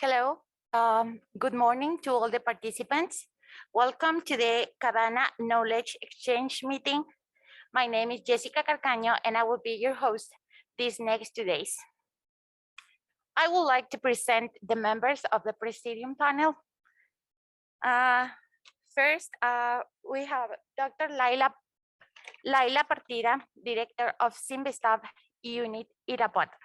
Hello, good morning to all the participants. Welcome to the Cabana Knowledge Exchange meeting. My name is Jessica Carcaño and I will be your host these next 2 days. I would like to present the members of the Presidium panel. First, we have Dr. Laila Partida, Director of Sinvestab Unit Irapuato.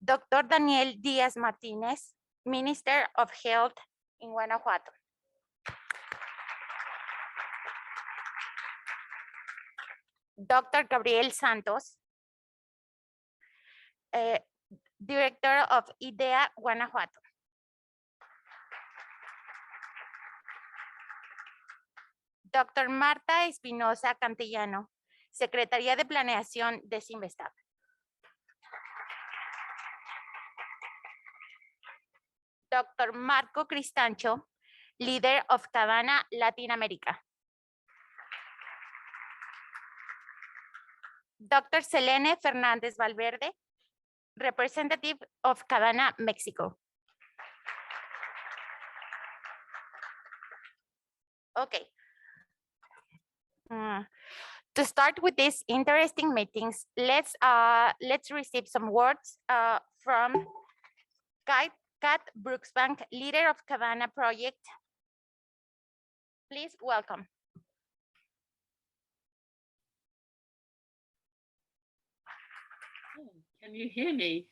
Dr. Daniel Diaz Martinez, Minister of Health in Guanajuato. Dr. Gabriel Santos, Director of IDEA Guanajuato. Dr. Marta Espinosa Cantillano, Secretaría de Planeación de Sinvestab. Dr. Marco Cristancho, Leader of Cabana Latin America. Dr. Selene Fernandez Valverde, Representative of Cabana, Mexico. Okay. To start with these interesting meetings, let's receive some words from Kat Brooksbank, Leader of Cabana Project. Please welcome. Oh, can you hear me?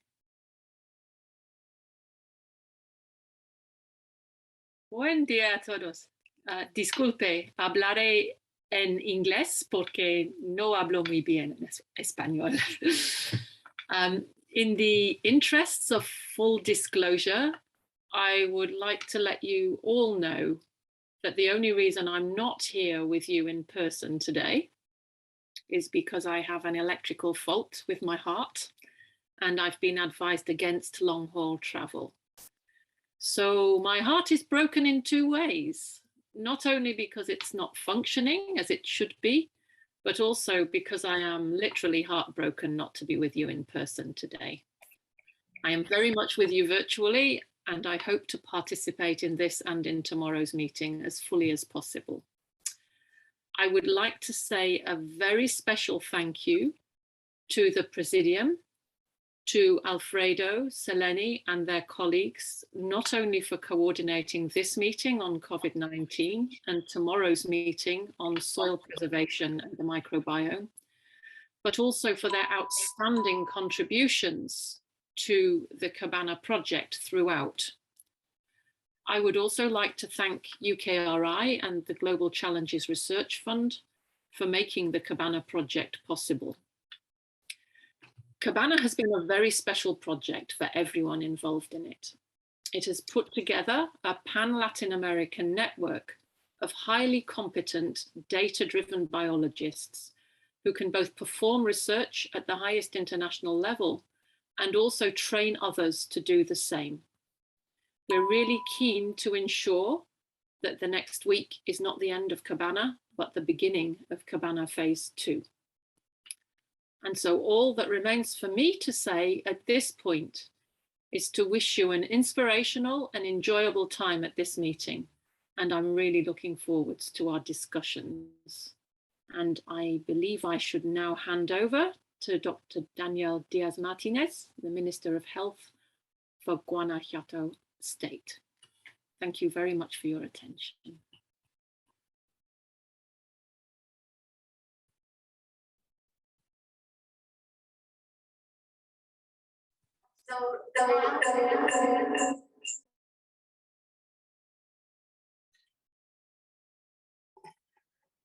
Buen día a todos. Disculpe, hablaré en inglés porque no hablo muy bien español. In the interests of full disclosure, I would like to let you all know that the only reason I'm not here with you in person today is because I have an electrical fault with my heart and I've been advised against long-haul travel. So my heart is broken in 2 ways, not only because it's not functioning as it should be, but also because I am literally heartbroken not to be with you in person today. I am very much with you virtually, and I hope to participate in this and in tomorrow's meeting as fully as possible. I would like to say a very special thank you to the Presidium, to Alfredo, Selene and their colleagues, not only for coordinating this meeting on COVID-19 and tomorrow's meeting on soil preservation and the microbiome, but also for their outstanding contributions to the Cabana project throughout. I would also like to thank UKRI and the Global Challenges Research Fund for making the Cabana project possible. Cabana has been a very special project for everyone involved in it. It has put together a pan-Latin American network of highly competent, data-driven biologists who can both perform research at the highest international level and also train others to do the same. We're really keen to ensure that the next week is not the end of Cabana, but the beginning of Cabana Phase 2. And so all that remains for me to say at this point is to wish you an inspirational and enjoyable time at this meeting. And I'm really looking forward to our discussions. And I believe I should now hand over to Dr. Daniel Diaz Martinez, the Minister of Health for Guanajuato State. Thank you very much for your attention.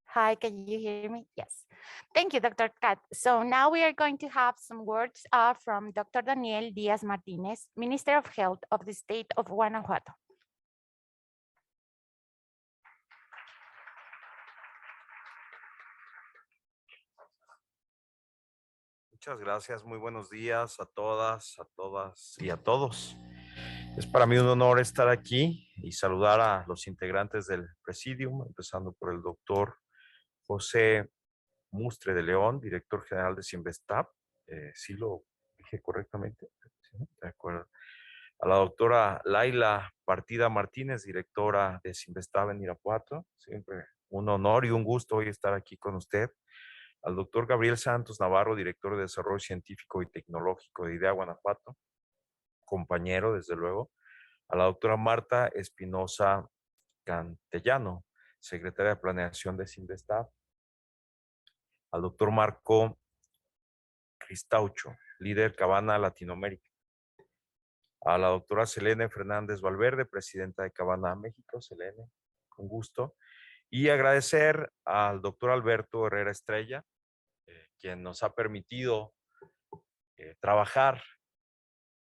Hi, can you hear me? Yes. Thank you, Dr. Kat. So now we are going to have some words from Dr. Daniel Diaz Martinez, Minister of Health of the state of Guanajuato. Muchas gracias, muy buenos días a todas y a todos. Es para mí un honor estar aquí y saludar a los integrantes del Presidium, empezando por el doctor José Mustre de León, director general de Sinvestab. ¿Sí lo dije correctamente? Sí, de acuerdo. A la doctora Laila Partida Martínez, directora de Sinvestab en Irapuato. Siempre un honor y un gusto hoy estar aquí con usted. Al doctor Gabriel Santos Navarro, director de Desarrollo Científico y Tecnológico de IDEA, Guanajuato. Compañero, desde luego. A la doctora Marta Espinosa Cantellano, secretaria de Planeación de Sinvestab. Al doctor Marco Cristaucho, líder Cabana Latinoamérica. A la doctora Selene Fernández Valverde, presidenta de Cabana México. Selene, con gusto. Y agradecer al doctor Alberto Herrera Estrella, quien nos ha permitido trabajar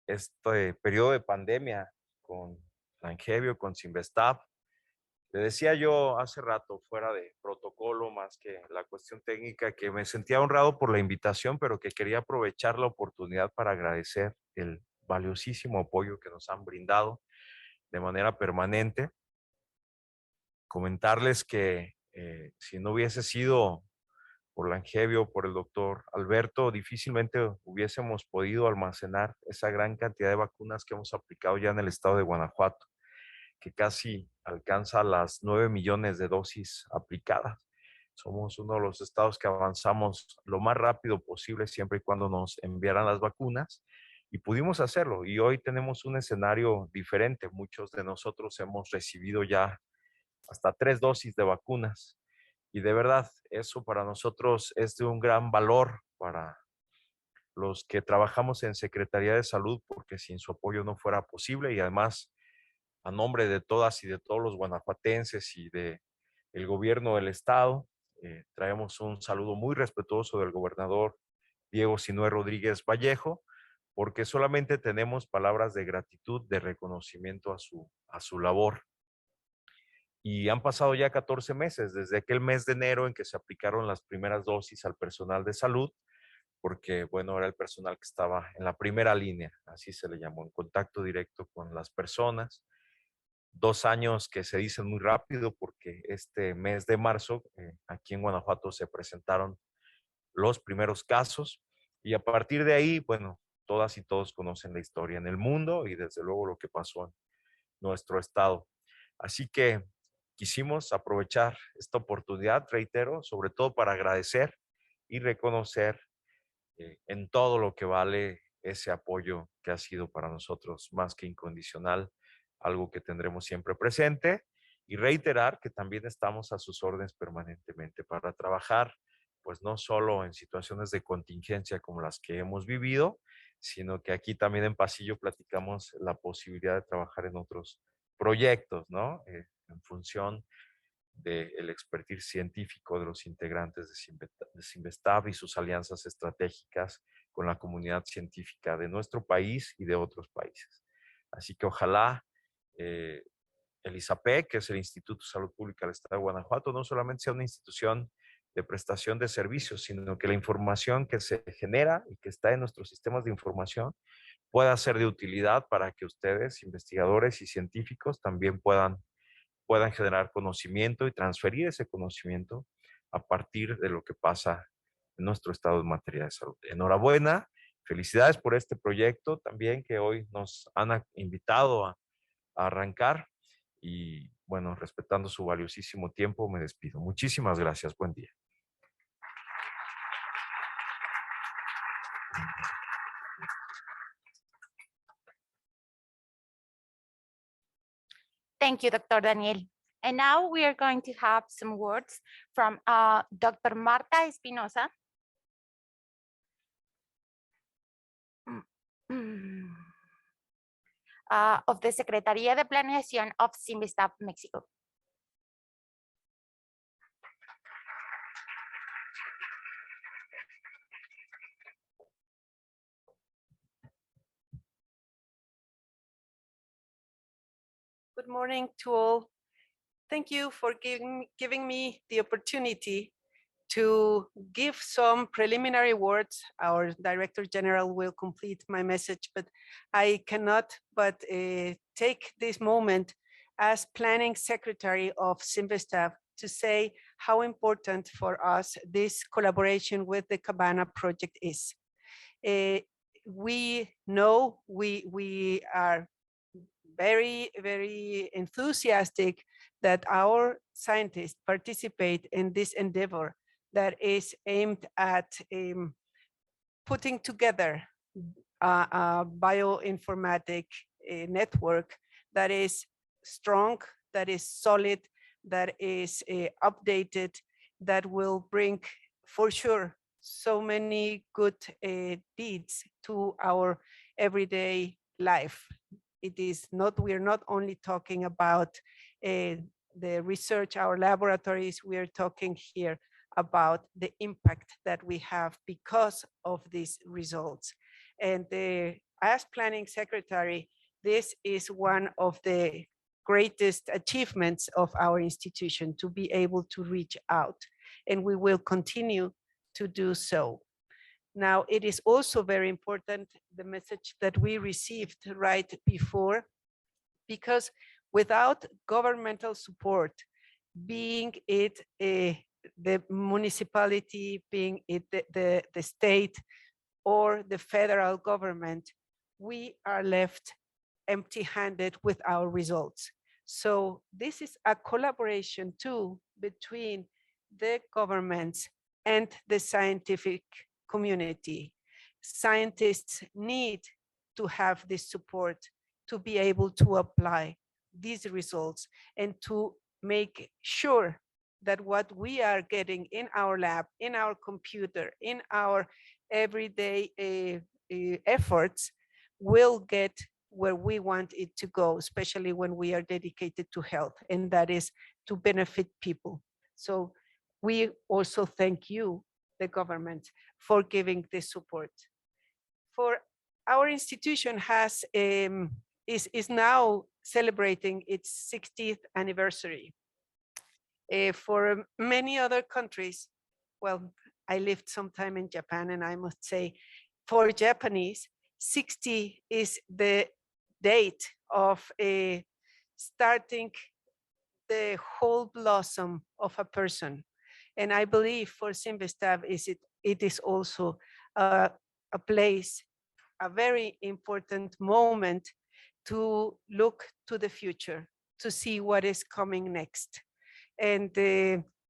este periodo de pandemia con Langevio, con Sinvestab. Le decía yo hace rato, fuera de protocolo, más que la cuestión técnica, que me sentía honrado por la invitación, pero que quería aprovechar la oportunidad para agradecer el valiosísimo apoyo que nos han brindado de manera permanente. Comentarles que si no hubiese sido por Langevio, por el doctor Alberto, difícilmente hubiésemos podido almacenar esa gran cantidad de vacunas que hemos aplicado ya en el estado de Guanajuato, que casi alcanza las 9 millones de dosis aplicadas. Somos uno de los estados que avanzamos lo más rápido posible siempre y cuando nos enviaran las vacunas, y pudimos hacerlo. Y hoy tenemos un escenario diferente. Muchos de nosotros hemos recibido ya hasta 3 dosis de vacunas. Y de verdad, eso para nosotros es de un gran valor para los que trabajamos en Secretaría de Salud, porque sin su apoyo no fuera posible. Y además, a nombre de todas y de todos los guanajuatenses y de el gobierno del estado, traemos un saludo muy respetuoso del gobernador Diego Sinué Rodríguez Vallejo, porque solamente tenemos palabras de gratitud, de reconocimiento a su labor. Y han pasado ya 14 meses, desde aquel mes de enero en que se aplicaron las primeras dosis al personal de salud, porque, bueno, era el personal que estaba en la primera línea, así se le llamó, en contacto directo con las personas. 2 años que se dicen muy rápido, porque este mes de marzo aquí en Guanajuato se presentaron los primeros casos, y a partir de ahí, bueno, todas y todos conocen la historia en el mundo y desde luego lo que pasó en nuestro estado. Así que quisimos aprovechar esta oportunidad, reitero, sobre todo para agradecer y reconocer en todo lo que vale ese apoyo que ha sido para nosotros más que incondicional, algo que tendremos siempre presente, y reiterar que también estamos a sus órdenes permanentemente para trabajar, pues no solo en situaciones de contingencia como las que hemos vivido, sino que aquí también en Pasillo platicamos la posibilidad de trabajar en otros proyectos, ¿no? En función del expertise científico de los integrantes de Sinvestab y sus alianzas estratégicas con la comunidad científica de nuestro país y de otros países. Así que ojalá el ISAPE, que es el Instituto de Salud Pública del Estado de Guanajuato, no solamente sea una institución de prestación de servicios, sino que la información que se genera y que está en nuestros sistemas de información pueda ser de utilidad para que ustedes, investigadores y científicos, también puedan generar conocimiento y transferir ese conocimiento a partir de lo que pasa en nuestro estado en materia de salud. Enhorabuena, felicidades por este proyecto también que hoy nos han invitado a arrancar, y bueno, respetando su valiosísimo tiempo, me despido. Muchísimas gracias, buen día. Thank you, Dr. Daniel. And now we are going to have some words from Dr. Marta Espinosa. Of the Secretaría de Planeación of Sinvestab, Mexico. Good morning to all. Thank you for giving me the opportunity to give some preliminary words. Our Director General will complete my message, but I cannot but take this moment as Planning Secretary of Sinvestab to say how important for us this collaboration with the Cabana project is. We know we are very, very enthusiastic that our scientists participate in this endeavor that is aimed at putting together a bioinformatic network that is strong, that is solid, that is updated, that will bring for sure so many good deeds to our everyday life. It is not, we're not only talking about the research, our laboratories, we are talking here about the impact that we have because of these results. And as planning secretary, this is one of the greatest achievements of our institution, to be able to reach out, and we will continue to do so. Now, it is also very important, the message that we received right before, because without governmental support, being it the municipality, being it the state or the federal government, we are left empty-handed with our results. So this is a collaboration too between the governments and the scientific community. Scientists need to have this support to be able to apply these results and to make sure that what we are getting in our lab, in our computer, in our everyday efforts will get where we want it to go, especially when we are dedicated to health, and that is to benefit people. So we also thank you, the government, for giving this support. For our institution has is now celebrating its 60th anniversary. For many other countries, well, I lived some time in Japan, and I must say, for Japanese, 60 is the date of starting the whole blossom of a person. And I believe for Simvestab it is also a place, a very important moment to look to the future, to see what is coming next. And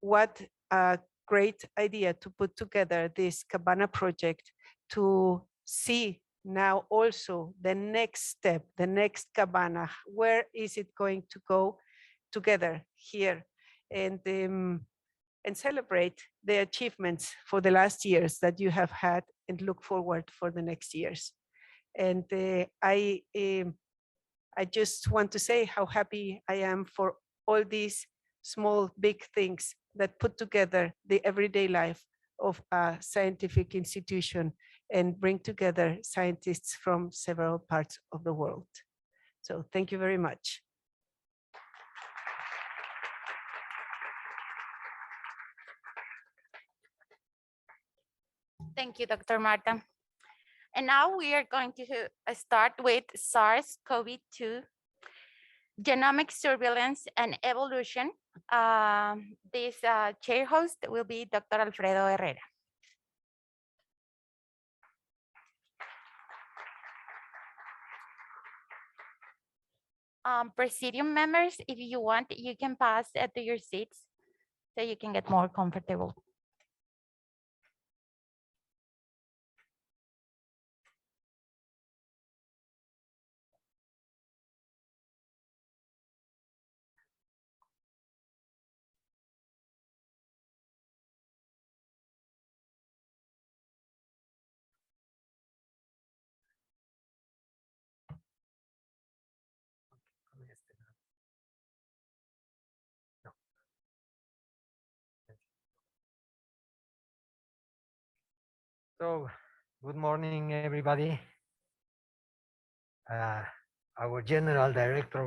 what a great idea to put together this Cabana project to see now also the next step, the next Cabana, where is it going to go together here, and celebrate the achievements for the last years that you have had and look forward for the next years. And I just want to say how happy I am for all these small, big things that put together the everyday life of a scientific institution and bring together scientists from several parts of the world. So thank you very much. Thank you, Dr. Marta. And now we are going to start with SARS-CoV-2 genomic surveillance and evolution. This chair host will be Dr. Alfredo Herrera. Presidium members, if you want, you can pass to your seats so you can get more comfortable. So, good morning, everybody. Our General Director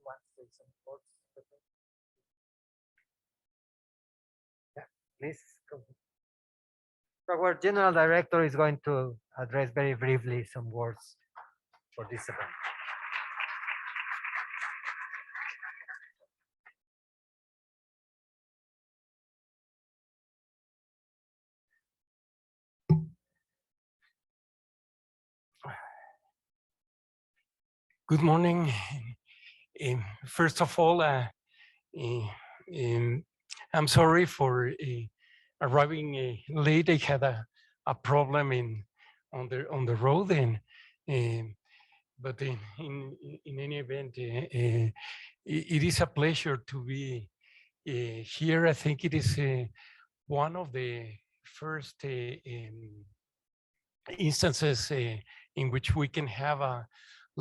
wants to say some words. Yeah, please. Go. So our General Director is going to address very briefly some words for this event. Good morning. First of all, I'm sorry for arriving late. I had a problem on the road, and but in any event, it is a pleasure to be here. I think it is one of the first instances in which we can have a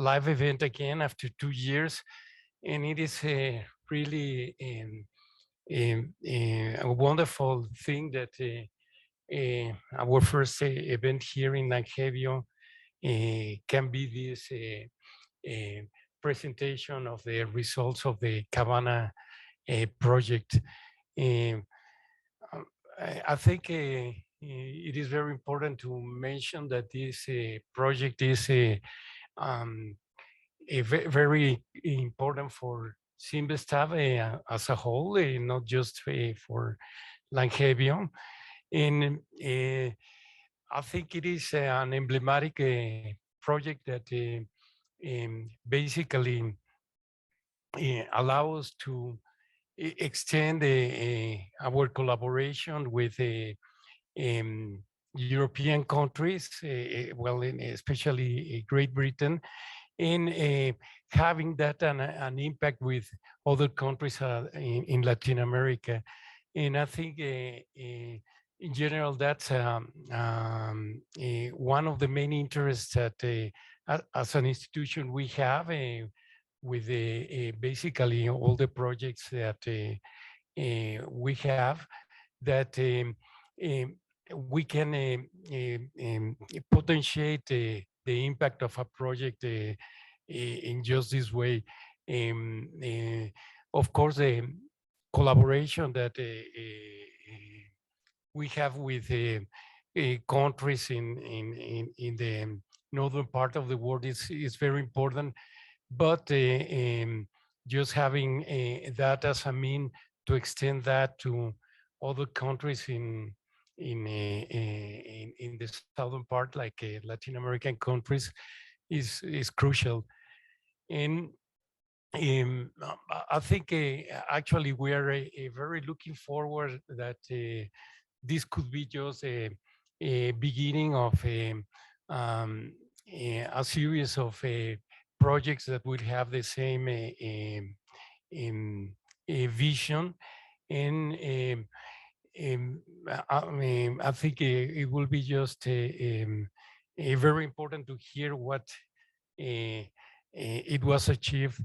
live event again after 2 years, and it is really a wonderful thing that our first event here in Langevio can be this presentation of the results of the Cabana project. Um, I think it is very important to mention that this project is very important for Simvestab as a whole, not just for Langevio. And I think it is an emblematic project that basically allows us to extend our collaboration with European countries, well, especially Great Britain, in having that an impact with other countries in Latin America. And I think in general, that's one of the main interests that as an institution we have with basically all the projects that we have, that we can potentiate the impact of a project in just this way. Of course, the collaboration that we have with countries in the northern part of the world is very important, but just having that as a mean to extend that to other countries in the southern part, like Latin American countries, is crucial. And I think actually we are very looking forward that this could be just a beginning of a series of projects that will have the same vision. And I think it will be just very important to hear what it was achieved.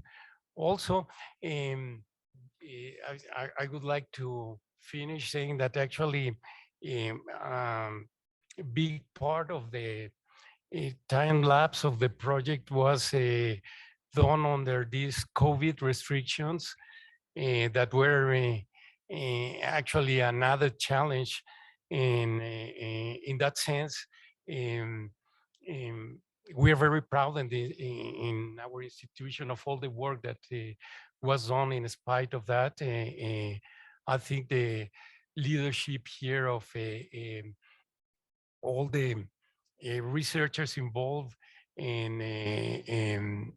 Also, I would like to finish saying that actually a big part of the time lapse of the project was done under these COVID restrictions that were actually another challenge in that sense. Um, um, we are very proud in our institution of all the work that was done in spite of that. I think the leadership here of all the researchers involved and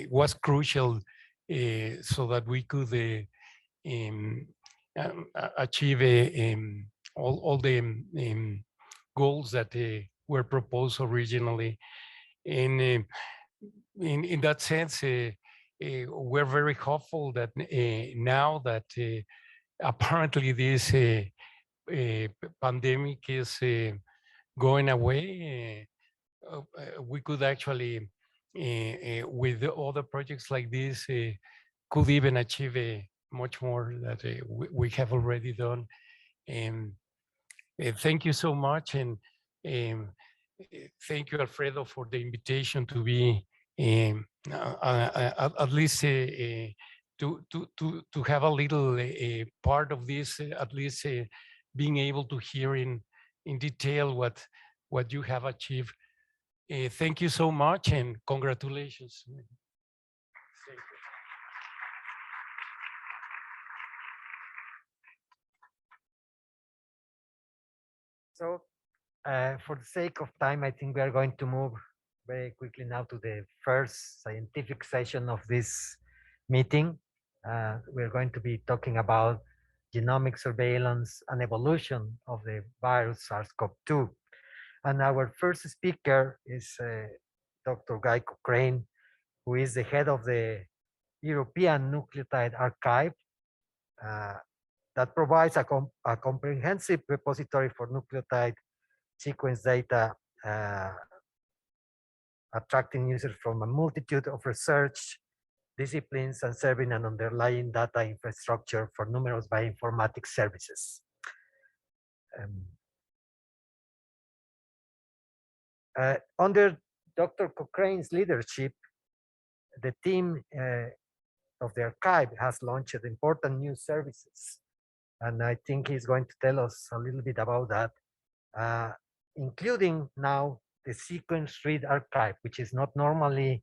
was crucial so that we could achieve all the goals that were proposed originally. And in that sense, we're very hopeful that now that apparently this pandemic is going away, we could actually, with the other projects like this, could even achieve much more that we have already done. And thank you so much. And thank you, Alfredo, for the invitation to be at least to have a little part of this, at least being able to hear in detail what you have achieved. Thank you so much and congratulations. Thank you. So for the sake of time, I think we are going to move very quickly now to the first scientific session of this meeting. We're going to be talking about genomic surveillance and evolution of the virus SARS-CoV-2. And our first speaker is Dr. Guy Cochrane, who is the head of the European Nucleotide Archive that provides a comprehensive repository for nucleotide sequence data, attracting users from a multitude of research disciplines and serving an underlying data infrastructure for numerous bioinformatics services. Under Dr. Cochrane's leadership, the team of the archive has launched important new services. And I think he's going to tell us a little bit about that, including now the sequence read archive, which is not normally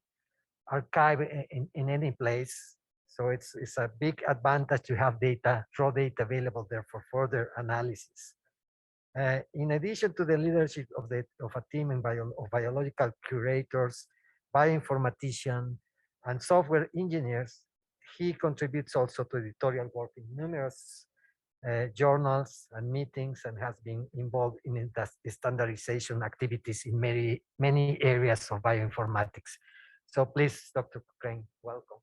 archived in any place. So it's a big advantage to have data, raw data available there for further analysis. In addition to the leadership of a team of biological curators, bioinformaticians, and software engineers, he contributes also to editorial work in numerous journals and meetings, and has been involved in the standardization activities in many areas of bioinformatics. So please, Dr. Cochrane, welcome.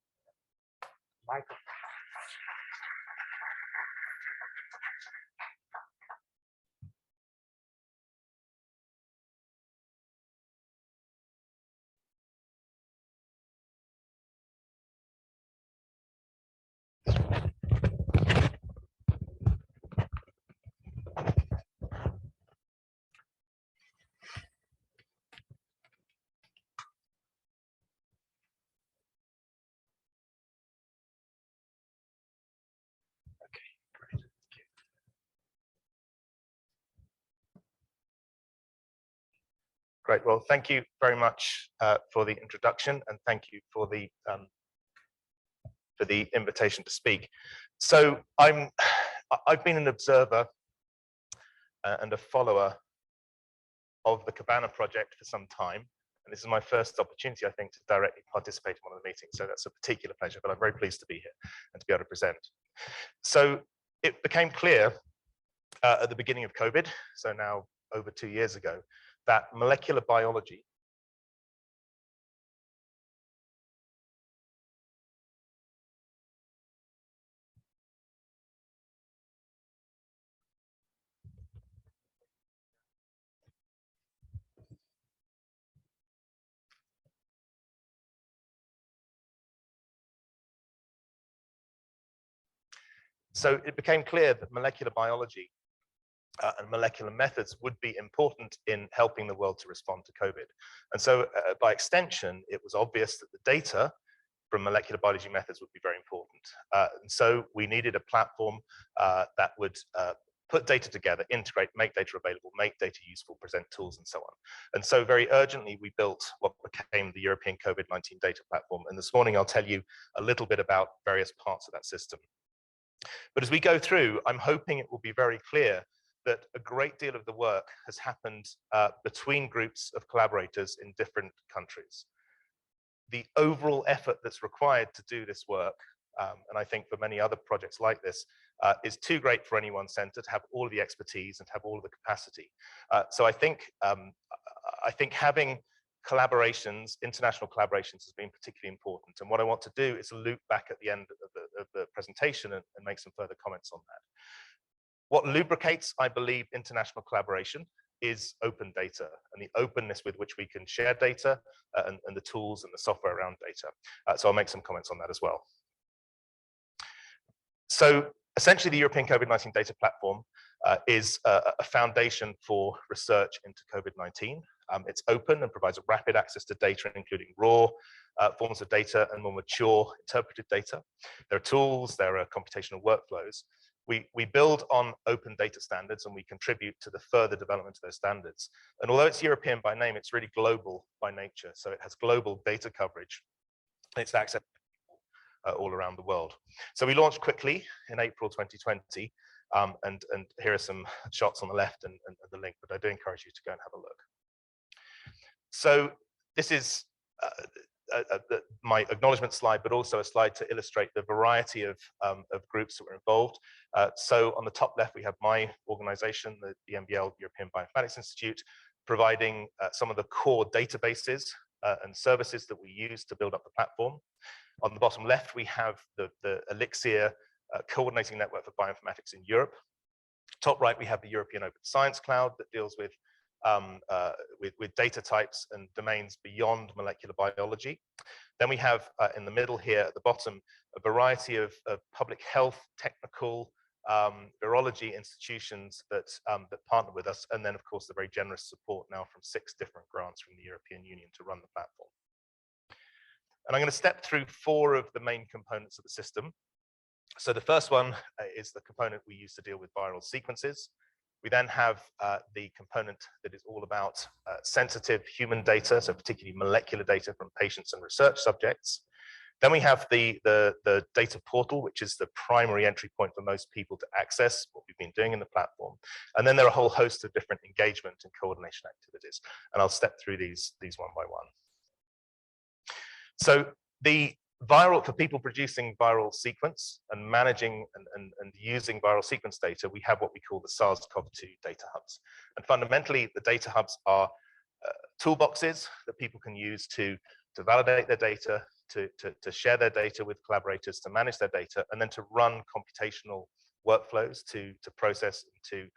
Michael. Great. Well, thank you very much for the introduction, and thank you for the invitation to speak. So I've been an observer and a follower of the Cabana project for some time, and this is my first opportunity, I think, to directly participate in one of the meetings. So that's a particular pleasure, but I'm very pleased to be here and to be able to present. So it became clear at the beginning of COVID, so now over 2 years ago, that molecular biology So it became clear that molecular biology and molecular methods would be important in helping the world to respond to COVID. And so by extension, it was obvious that the data from molecular biology methods would be very important. And so we needed a platform that would put data together, integrate, make data available, make data useful, present tools, and so on. And so very urgently, we built what became the European COVID-19 data platform. And this morning, I'll tell you a little bit about various parts of that system. But as we go through, I'm hoping it will be very clear that a great deal of the work has happened between groups of collaborators in different countries. The overall effort that's required to do this work, and I think for many other projects like this, is too great for any one center to have all of the expertise and have all of the capacity. So I think having collaborations, international collaborations, has been particularly important. And what I want to do is loop back at the end of the presentation and make some further comments on that. What lubricates, I believe, international collaboration is open data and the openness with which we can share data and the tools and the software around data. So I'll make some comments on that as well. So essentially, the European COVID-19 data platform is a foundation for research into COVID-19. It's open and provides rapid access to data, including raw forms of data and more mature interpreted data. There are tools, there are computational workflows. We build on open data standards and we contribute to the further development of those standards. And although it's European by name, it's really global by nature. So it has global data coverage. It's access all around the world. So we launched quickly in April 2020. And here are some shots on the left and the link, but I do encourage you to go and have a look. So This is my acknowledgement slide, but also a slide to illustrate the variety of groups that were involved. So on the top left, we have my organization, the EMBL, European Bioinformatics Institute, providing some of the core databases and services that we use to build up the platform. On the bottom left, we have the Elixir coordinating network for bioinformatics in Europe. Top right, we have the European Open Science Cloud that deals with data types and domains beyond molecular biology. Then we have in the middle here at the bottom a variety of public health, technical, virology institutions that partner with us, and then of course the very generous support now from 6 different grants from the European Union to run the platform. And I'm going to step through 4 of the main components of the system. So the first one is the component we use to deal with viral sequences. We then have the component that is all about sensitive human data, so particularly molecular data from patients and research subjects. Then we have the data portal, which is the primary entry point for most people to access what we've been doing in the platform. And then there are a whole host of different engagement and coordination activities. And I'll step through these one by one. So for people producing viral sequence and managing and using viral sequence data, we have what we call the SARS-CoV-2 data hubs. And fundamentally, the data hubs are toolboxes that people can use to validate their data, to share their data with collaborators, to manage their data, and then to run computational workflows to process, to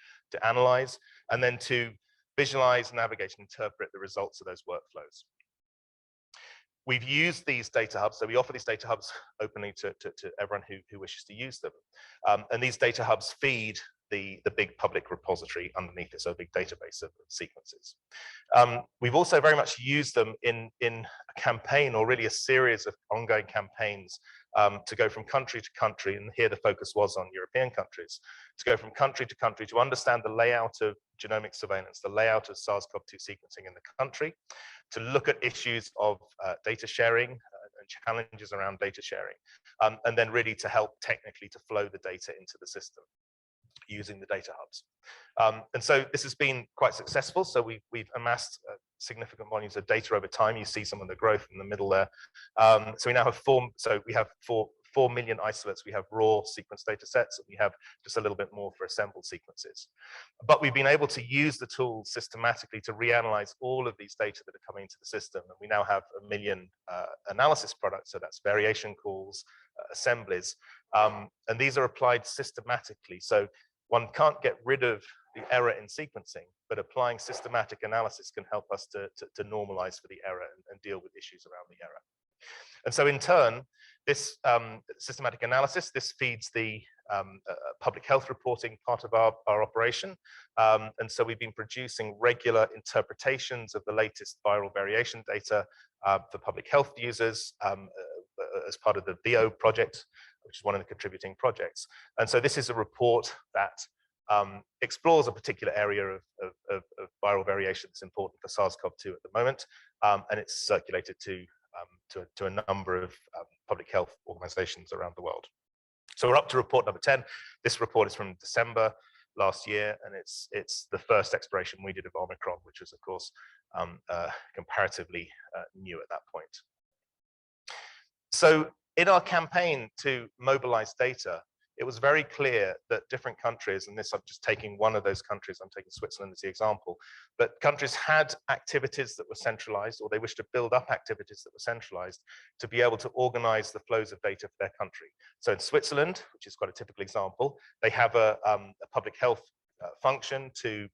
analyze, and then to visualize, navigate, and interpret the results of those workflows. We've used these data hubs, so we offer these data hubs openly to everyone who wishes to use them. And these data hubs feed the big public repository underneath it, so a big database of sequences. We've also very much used them in a campaign, or really a series of ongoing campaigns, to go from country to country, and here the focus was on European countries, to go from country to country to understand the layout of genomic surveillance, the layout of SARS-CoV-2 sequencing in the country, to look at issues of data sharing and challenges around data sharing, and then really to help technically to flow the data into the system using the data hubs. And so this has been quite successful. So we've amassed significant volumes of data over time. You see some of the growth in the middle there. So we now have 4 million isolates. We have raw sequence data sets, and we have just a little bit more for assembled sequences. But we've been able to use the tools systematically to reanalyze all of these data that are coming into the system. And we now have 1 million analysis products. So that's variation calls, assemblies. And these are applied systematically. So one can't get rid of the error in sequencing, but applying systematic analysis can help us to normalize for the error and deal with issues around the error. And so in turn, this systematic analysis, this feeds the public health reporting part of our operation. And so we've been producing regular interpretations of the latest viral variation data for public health users as part of the VO project, which is one of the contributing projects. And so this is a report that explores a particular area of viral variation that's important for SARS-CoV-2 at the moment. And it's circulated to a number of public health organizations around the world. So we're up to report number 10. This report is from December last year, and it's the first exploration we did of Omicron, which was, of course, comparatively new at that point. So in our campaign to mobilize data, it was very clear that different countries, and this I'm just taking one of those countries, I'm taking Switzerland as the example, but countries had activities that were centralized, or they wished to build up activities that were centralized to be able to organize the flows of data for their country. So in Switzerland, which is quite a typical example, they have a public health function to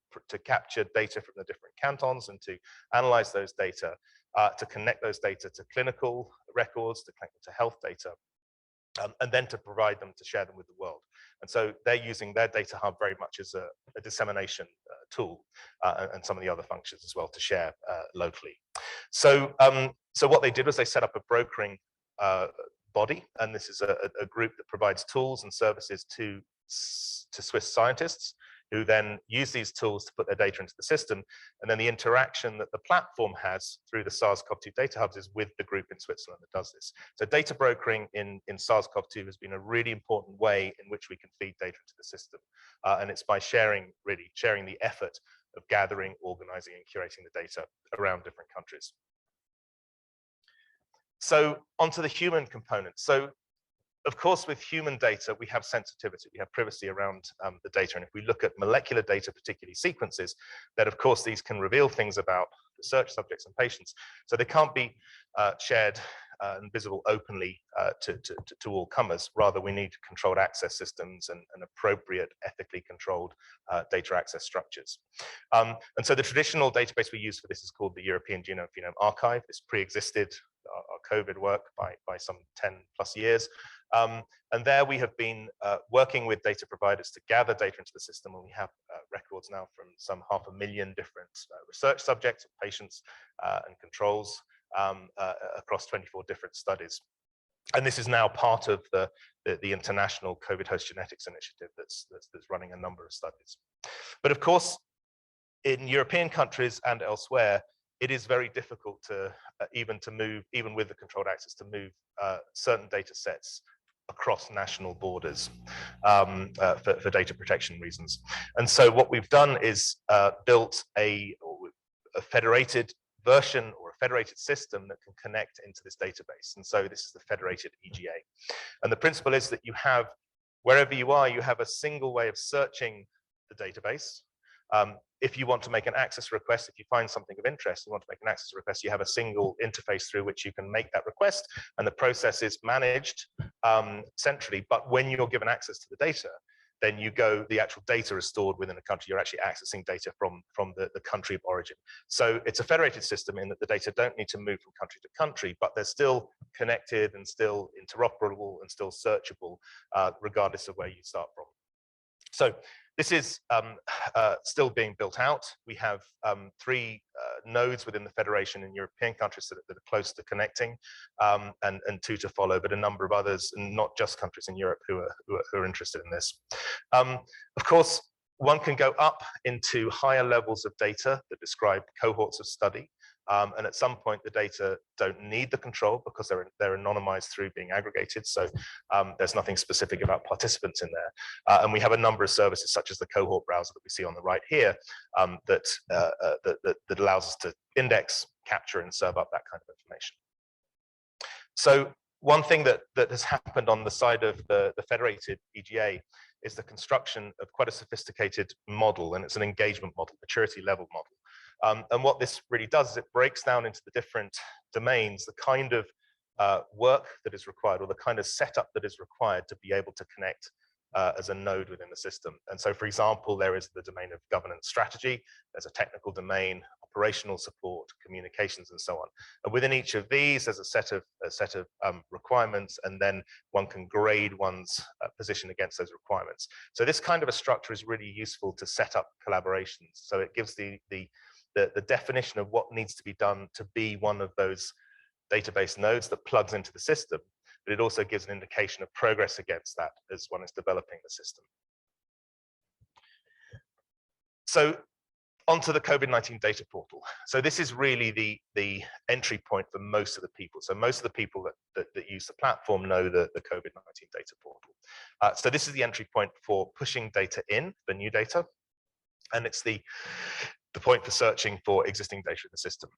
capture data from the different cantons and to analyze those data, to connect those data to clinical records, to connect them to health data. And then to provide them, to share them with the world. And so they're using their data hub very much as a dissemination tool, and some of the other functions as well to share locally. So, so what they did was they set up a brokering body, and this is a group that provides tools and services to Swiss scientists, who then use these tools to put their data into the system. And then the interaction that the platform has through the SARS-CoV-2 data hubs is with the group in Switzerland that does this. So data brokering in SARS-CoV-2 has been a really important way in which we can feed data into the system. And it's by sharing the effort of gathering, organizing, and curating the data around different countries. So onto the human component. So of course, with human data, we have sensitivity, we have privacy around the data. And if we look at molecular data, particularly sequences, then of course, these can reveal things about research subjects and patients. So they can't be shared and visible openly to all comers. Rather, we need controlled access systems and appropriate, ethically controlled data access structures. And so the traditional database we use for this is called the European Genome Archive. This pre-existed our COVID work by some 10 plus years. And there we have been working with data providers to gather data into the system, and we have records now from some 500,000 different research subjects, patients, and controls across 24 different studies. And this is now part of the international COVID host genetics initiative that's running a number of studies. But of course, in European countries and elsewhere, it is very difficult to move, even with the controlled access, to move certain data sets across national borders for data protection reasons. And so what we've done is built a federated version or a federated system that can connect into this database. And so this is the Federated Ega. And the principle is that you have, wherever you are, you have a single way of searching the database. If you want to make an access request, if you find something of interest, you want to make an access request, you have a single interface through which you can make that request, and the process is managed centrally. But when you're given access to the data, then the actual data is stored within a country. You're actually accessing data from the country of origin. So it's a federated system in that the data don't need to move from country to country, but they're still connected and still interoperable and still searchable, regardless of where you start from. So this is still being built out. We have 3 nodes within the Federation in European countries that are close to connecting, and 2 to follow, but a number of others, and not just countries in Europe who are interested in this. Of course, one can go up into higher levels of data that describe cohorts of study. And at some point, the data don't need the control because they're anonymized through being aggregated. So there's nothing specific about participants in there. And we have a number of services such as the cohort browser that we see on the right here that allows us to index, capture, and serve up that kind of information. So one thing that has happened on the side of the Federated Ega is the construction of quite a sophisticated model, and it's an engagement model, maturity level model. And what this really does is it breaks down into the different domains, the kind of work that is required, or the kind of setup that is required to be able to connect as a node within the system. And so, for example, there is the domain of governance strategy, there's a technical domain, operational support, communications, and so on. And within each of these, there's a set of requirements, and then one can grade one's position against those requirements. So this kind of a structure is really useful to set up collaborations. So it gives the definition of what needs to be done to be one of those database nodes that plugs into the system, but it also gives an indication of progress against that as one is developing the system. So onto the COVID-19 data portal. So this is really the entry point for most of the people. So most of the people that use the platform know the COVID-19 data portal. So this is the entry point for pushing data in, the new data, and it's the point for searching for existing data in the system.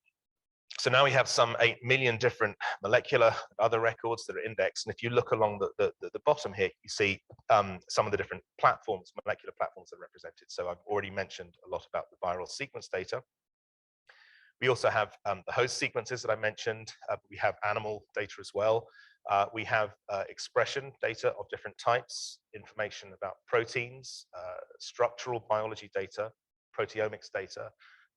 So now we have some 8 million different molecular and other records that are indexed. And if you look along the bottom here, you see some of the different platforms, molecular platforms that are represented. So I've already mentioned a lot about the viral sequence data. We also have the host sequences that I mentioned. We have animal data as well. We have expression data of different types, information about proteins, structural biology data, proteomics data,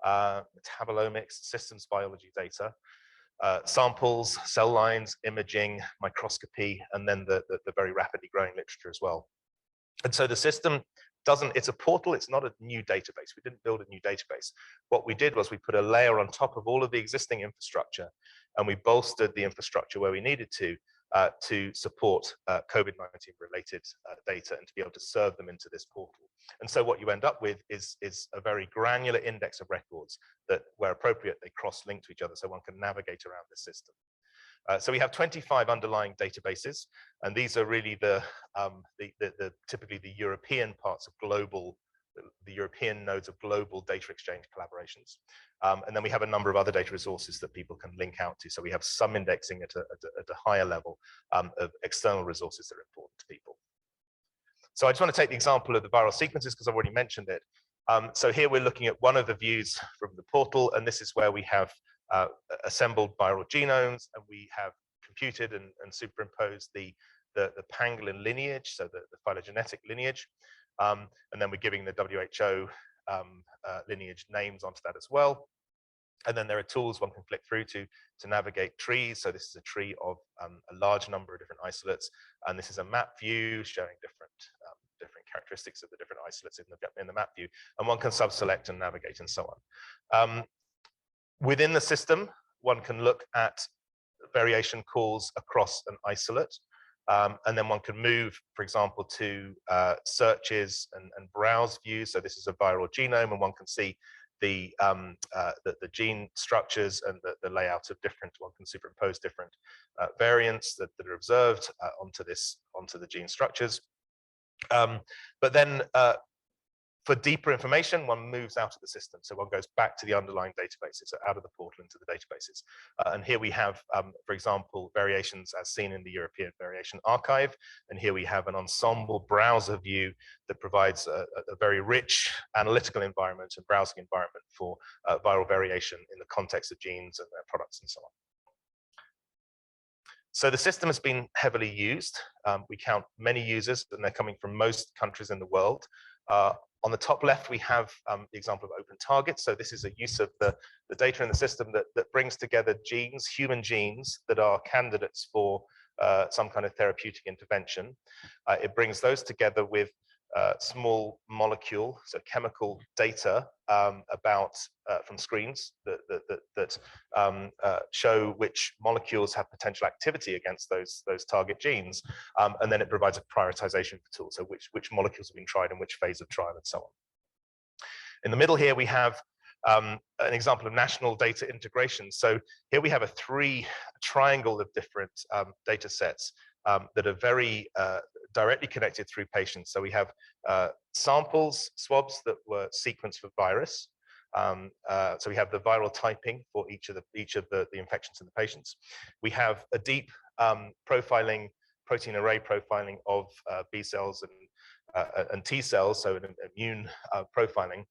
metabolomics, systems biology data, samples, cell lines, imaging, microscopy, and then the very rapidly growing literature as well. And so the system it's a portal, it's not a new database. We didn't build a new database. What we did was we put a layer on top of all of the existing infrastructure, and we bolstered the infrastructure where we needed to support COVID-19 related data and to be able to serve them into this portal. And so what you end up with is a very granular index of records that, where appropriate, they cross-link to each other so one can navigate around the system. So we have 25 underlying databases, and these are really typically the European parts of global the European nodes of global data exchange collaborations. And then we have a number of other data resources that people can link out to. So we have some indexing at a higher level of external resources that are important to people. So I just want to take the example of the viral sequences because I've already mentioned it. So here we're looking at one of the views from the portal, and this is where we have assembled viral genomes, and we have computed and superimposed the pangolin lineage, so the phylogenetic lineage. And then we're giving the WHO lineage names onto that as well. And then there are tools one can flick through to navigate trees. So this is a tree of a large number of different isolates, and this is a map view showing different characteristics of the different isolates in the map view. And one can sub-select and navigate and so on. Within the system, one can look at variation calls across an isolate. And then one can move, for example, to searches and browse views. So this is a viral genome, and one can see the gene structures and the layout of different. One can superimpose different variants that are observed onto the gene structures. But then for deeper information, one moves out of the system. So one goes back to the underlying databases, so out of the portal into the databases. And here we have, for example, variations as seen in the European Variation Archive. And here we have an ensemble browser view that provides a very rich analytical environment and browsing environment for viral variation in the context of genes and their products and so on. So the system has been heavily used. We count many users, and they're coming from most countries in the world. On the top left, we have the example of open targets. So this is a use of the data in the system that brings together genes, human genes, that are candidates for some kind of therapeutic intervention. It brings those together with small molecule, so chemical data from screens that show which molecules have potential activity against those target genes, and then it provides a prioritization tool, so which molecules have been tried in which phase of trial and so on. In the middle here we have an example of national data integration. So here we have a triangle of different data sets that are very directly connected through patients. So we have samples, swabs that were sequenced for virus. So we have the viral typing for each of the infections in the patients. We have a deep profiling, protein array profiling of B cells and T cells, so an immune profiling.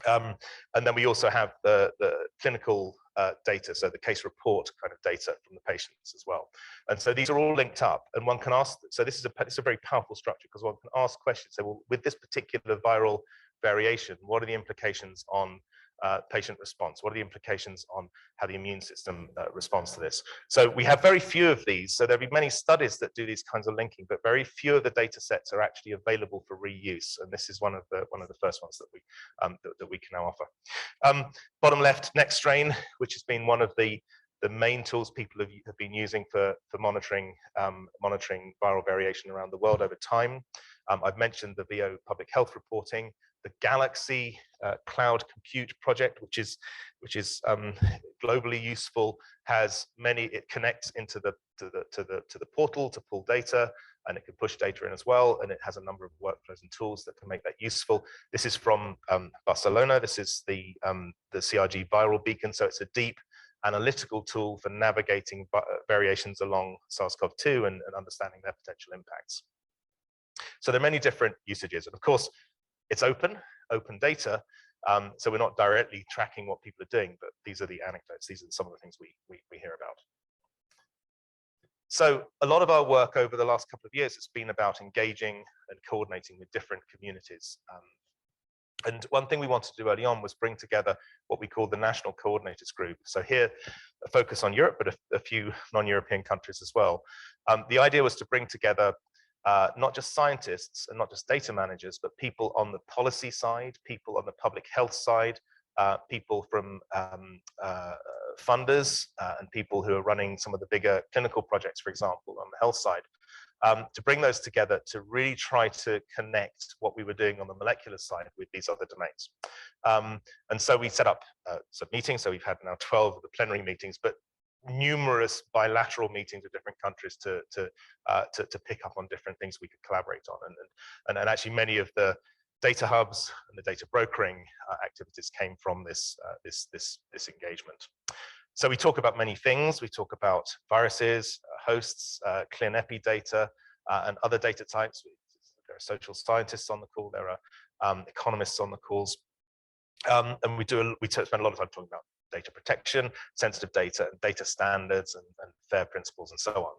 And then we also have the clinical data, so the case report kind of data from the patients as well. And so these are all linked up, and one can ask, so this is a very powerful structure because one can ask questions. So well, with this particular viral variation, what are the implications on patient response? What are the implications on how the immune system responds to this? So we have very few of these. So there'll be many studies that do these kinds of linking, but very few of the data sets are actually available for reuse. And this is one of the first ones that we can now offer. Bottom left, NextStrain, which has been one of the main tools people have been using for monitoring viral variation around the world over time. I've mentioned the VO public health reporting. The Galaxy cloud compute project, which is globally useful, has many. It connects into the portal to pull data, and it can push data in as well. And it has a number of workflows and tools that can make that useful. This is from Barcelona. This is the CRG viral beacon. So it's a deep analytical tool for navigating variations along SARS-CoV-2 and understanding their potential impacts. So there are many different usages, and of course, it's open data, so we're not directly tracking what people are doing, but these are the anecdotes. These are some of the things we hear about. So a lot of our work over the last couple of years has been about engaging and coordinating with different communities. And one thing we wanted to do early on was bring together what we call the National Coordinators Group. So here, a focus on Europe, but a few non-European countries as well. The idea was to bring together not just scientists and not just data managers, but people on the policy side, people on the public health side, people from funders and people who are running some of the bigger clinical projects, for example, on the health side, to bring those together to really try to connect what we were doing on the molecular side with these other domains. And so we set up some meetings. So we've had now 12 of the plenary meetings, but numerous bilateral meetings with different countries to pick up on different things we could collaborate on. And actually many of the data hubs and the data brokering activities came from this engagement. So we talk about many things. We talk about viruses, hosts, ClinEpi data, and other data types. There are social scientists on the call. There are economists on the calls. And we spend a lot of time talking about data protection, sensitive data, data standards, and fair principles, and so on,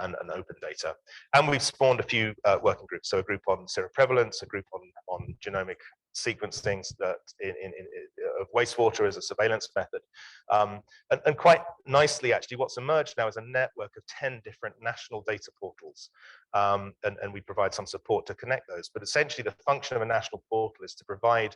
and open data. And we've spawned a few working groups. So a group on seroprevalence, a group on genomic sequencing of wastewater as a surveillance method. And quite nicely, actually, what's emerged now is a network of 10 different national data portals. And we provide some support to connect those. But essentially, the function of a national portal is to provide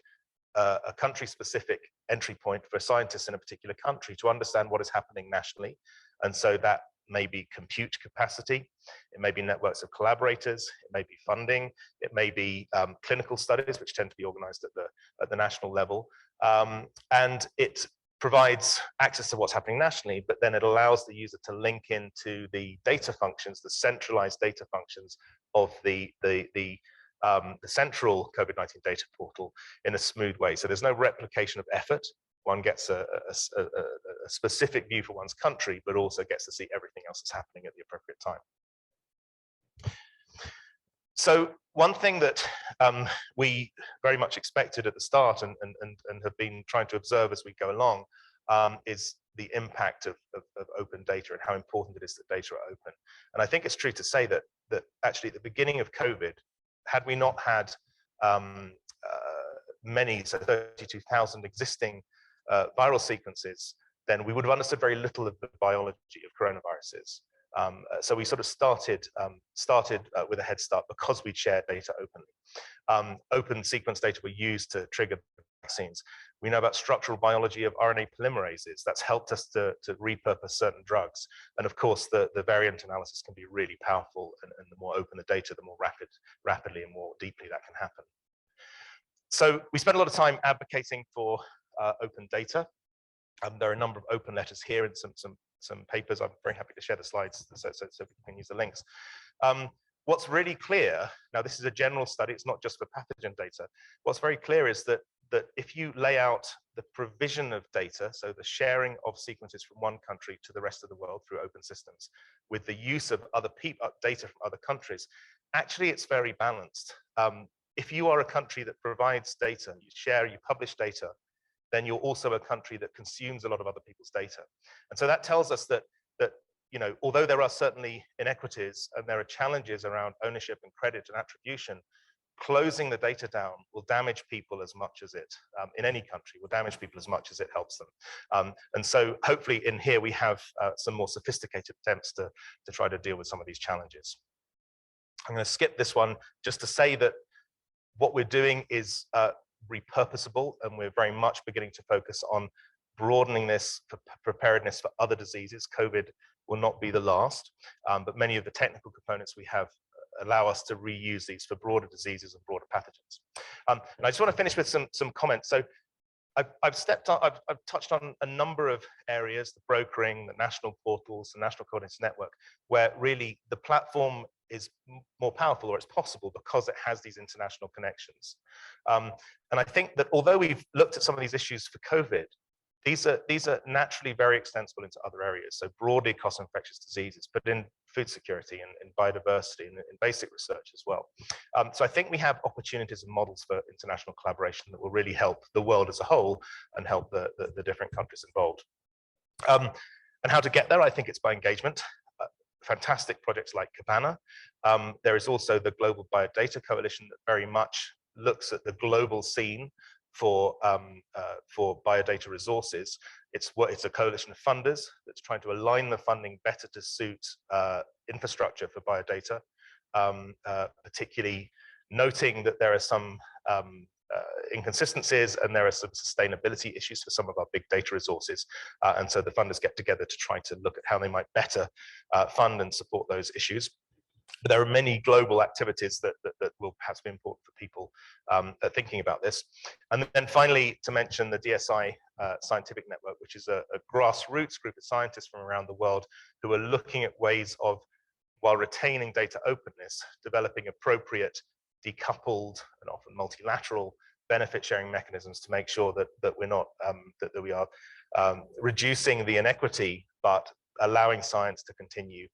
a country-specific entry point for scientists in a particular country to understand what is happening nationally. And so that may be compute capacity, it may be networks of collaborators, it may be funding, it may be clinical studies, which tend to be organized at the national level. And it provides access to what's happening nationally, but then it allows the user to link into the data functions, the centralized data functions of the central COVID-19 data portal in a smooth way. So there's no replication of effort. One gets a specific view for one's country, but also gets to see everything else that's happening at the appropriate time. So one thing that we very much expected at the start and have been trying to observe as we go along is the impact of open data and how important it is that data are open. And I think it's true to say that actually at the beginning of COVID, had we not had many, so 32,000 existing viral sequences, then we would have understood very little of the biology of coronaviruses. So we sort of started with a head start because we shared data openly. Open sequence data were used to trigger vaccines. We know about structural biology of RNA polymerases. That's helped us to repurpose certain drugs. And of course, the variant analysis can be really powerful. And the more open the data, the more rapidly and more deeply that can happen. So we spent a lot of time advocating for open data. There are a number of open letters here and some papers. I'm very happy to share the slides so we can use the links. What's really clear, now this is a general study, it's not just for pathogen data. What's very clear is that if you lay out the provision of data, so the sharing of sequences from one country to the rest of the world through open systems, with the use of other data from other countries, actually it's very balanced. If you are a country that provides data, you publish data, then you're also a country that consumes a lot of other people's data. And so that tells us that although there are certainly inequities and there are challenges around ownership and credit and attribution, closing the data down will damage people as much as it, in any country, will damage people as much as it helps them. And so hopefully in here we have some more sophisticated attempts to try to deal with some of these challenges. I'm going to skip this one just to say that what we're doing is repurposable, and we're very much beginning to focus on broadening this for preparedness for other diseases. COVID will not be the last, but many of the technical components we have allow us to reuse these for broader diseases and broader pathogens. And I just want to finish with some comments. So I've touched on a number of areas, the brokering, the national portals, the National Coordinates Network, where really the platform is more powerful, or it's possible because it has these international connections. And I think that although we've looked at some of these issues for COVID, these are naturally very extensible into other areas, so broadly across infectious diseases, but in food security and in biodiversity and in basic research as well. So I think we have opportunities and models for international collaboration that will really help the world as a whole and help the different countries involved. And how to get there, I think it's by engagement. Fantastic projects like Cabana. There is also the Global Biodata Coalition that very much looks at the global scene for biodata resources. It's a coalition of funders that's trying to align the funding better to suit infrastructure for biodata, particularly noting that there are some inconsistencies and there are some sustainability issues for some of our big data resources. And so the funders get together to try to look at how they might better fund and support those issues. But there are many global activities that will perhaps be important for people thinking about this. And then finally, to mention the Dsi Scientific Network, which is a grassroots group of scientists from around the world who are looking at ways of, while retaining data openness, developing appropriate decoupled and often multilateral benefit sharing mechanisms to make sure that we're not that we are reducing the inequity, but allowing science to continue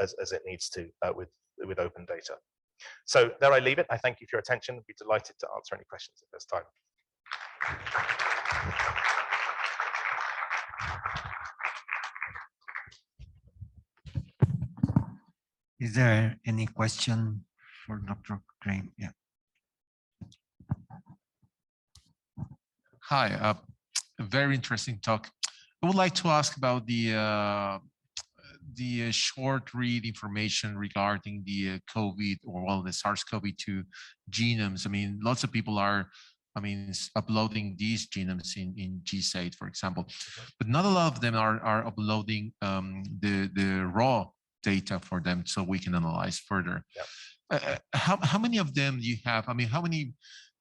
as it needs to with open data. So there I leave it. I thank you for your attention. I'd be delighted to answer any questions at this time. Is there any question for Dr. Cochrane? Yeah. Hi, a very interesting talk. I would like to ask about the short read information regarding the COVID or well, the SARS-CoV-2 genomes. I mean, lots of people are, uploading these genomes in GSAID, for example, but not a lot of them are uploading the raw data for them so we can analyze further. Yeah. How many of them do you have? I mean, how many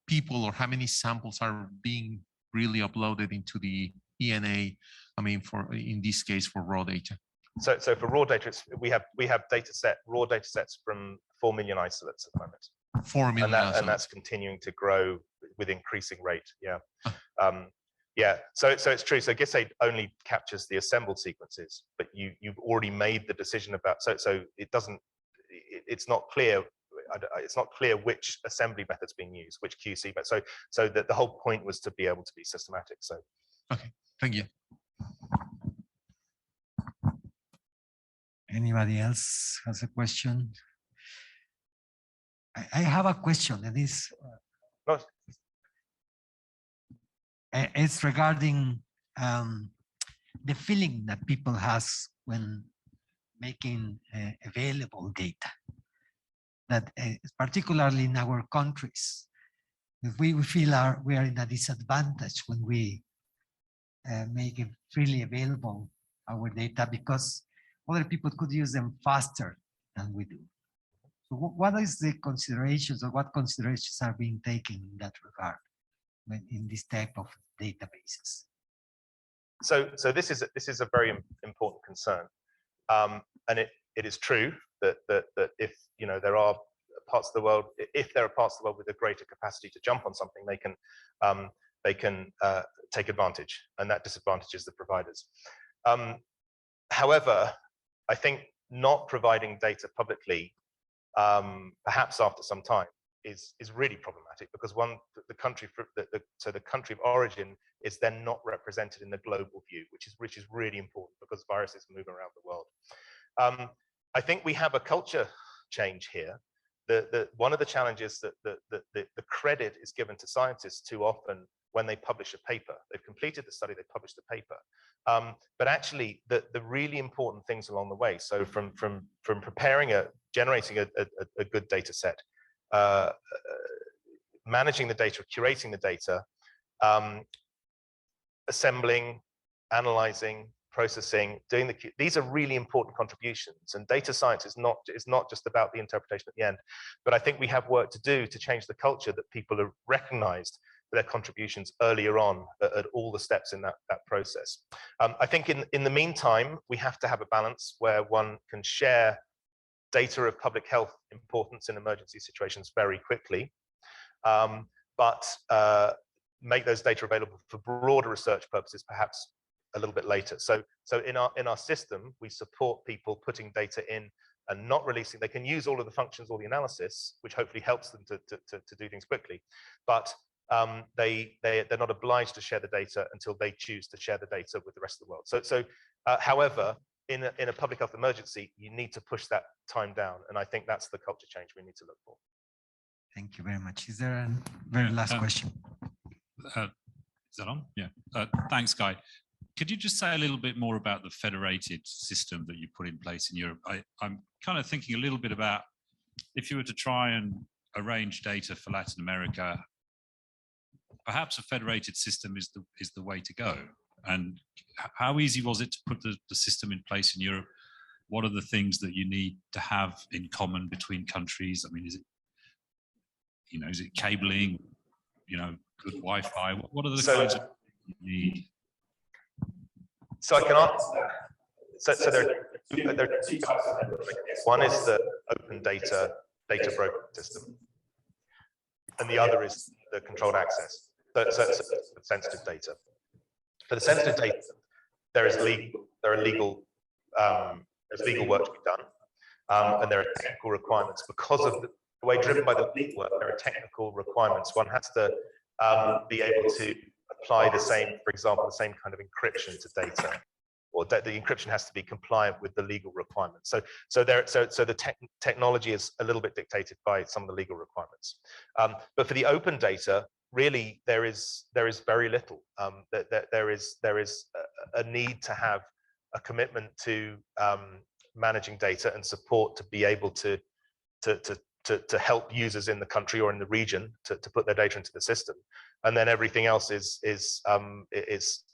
people or how many samples are being really uploaded into the ENA? I mean, in this case, for raw data. So for raw data, we have raw data sets from 4 million isolates at the moment. 4 million, and that's continuing to grow with increasing rate. Yeah, yeah. So it's true. So GSAID only captures the assembled sequences, but you've already made the decision about. So it doesn't. It's not clear. It's not clear which assembly method's being used, which QC. But so the whole point was to be able to be systematic. So. Okay. Thank you. Anybody else has a question? I have a question, and it's regarding the feeling that people has when making available data. That particularly in our countries, if we feel we are in a disadvantage when we make it freely available our data because other people could use them faster than we do. So what is the considerations or what considerations are being taken in that regard when in this type of databases? So this is a very important concern, and it is true that if there are parts of the world, if there are parts of the world with a greater capacity to jump on something, they can take advantage, and that disadvantages the providers. However, I think not providing data publicly, perhaps after some time, is really problematic because the country of origin is then not represented in the global view, which is really important because viruses move around the world. I think we have a culture change here. One of the challenges that the credit is given to scientists too often when they publish a paper. They've completed the study, they published the paper. But actually, the really important things along the way, so from generating a good data set, managing the data, curating the data, assembling, analyzing, processing, these are really important contributions. And data science is not just about the interpretation at the end, but I think we have work to do to change the culture that people are recognized for their contributions earlier on at all the steps in that process. I think in the meantime, we have to have a balance where one can share data of public health importance in emergency situations very quickly, but make those data available for broader research purposes perhaps a little bit later. So in our system, we support people putting data in and not releasing. They can use all of the functions or the analysis, which hopefully helps them to do things quickly, but they're not obliged to share the data until they choose to share the data with the rest of the world. However, in a public health emergency, you need to push that time down, and I think that's the culture change we need to look for. Thank you very much. Is there a very last question? Is that on? Yeah. Thanks, Guy. Could you just say a little bit more about the federated system that you put in place in Europe? I'm kind of thinking a little bit about if you were to try and arrange data for Latin America, perhaps a federated system is the way to go. And how easy was it to put the system in place in Europe? What are the things that you need to have in common between countries? I mean, is it cabling, good Wi-Fi? What are the kinds of you need? So I can answer. So there are two types of networks. One is the open data broker system, and the other is the controlled access, so sensitive data. For the sensitive data, there's legal work to be done, and there are technical requirements because of the way driven by the legal work. There are technical requirements. One has to be able to apply the same, for example, the same kind of encryption to data, or that the encryption has to be compliant with the legal requirements. So the technology is a little bit dictated by some of the legal requirements. But for the open data, really there is very little. There is a need to have a commitment to managing data and support to be able to help users in the country or in the region to put their data into the system, and then everything else is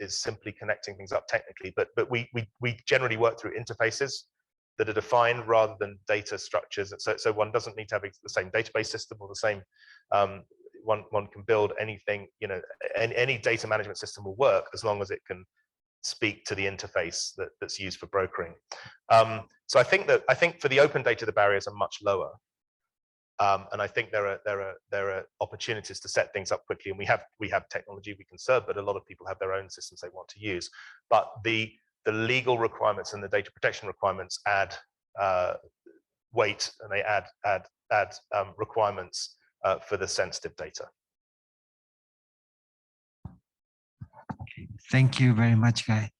simply connecting things up technically. But we generally work through interfaces that are defined rather than data structures. So one doesn't need to have the same database system or the same. One can build anything. You know, any data management system will work as long as it can speak to the interface that's used for brokering. So I think for the open data, the barriers are much lower. And I think there are opportunities to set things up quickly, and we have technology we can serve, but a lot of people have their own systems they want to use. But the legal requirements and the data protection requirements add weight, and they add requirements for the sensitive data. Thank you very much, Guy.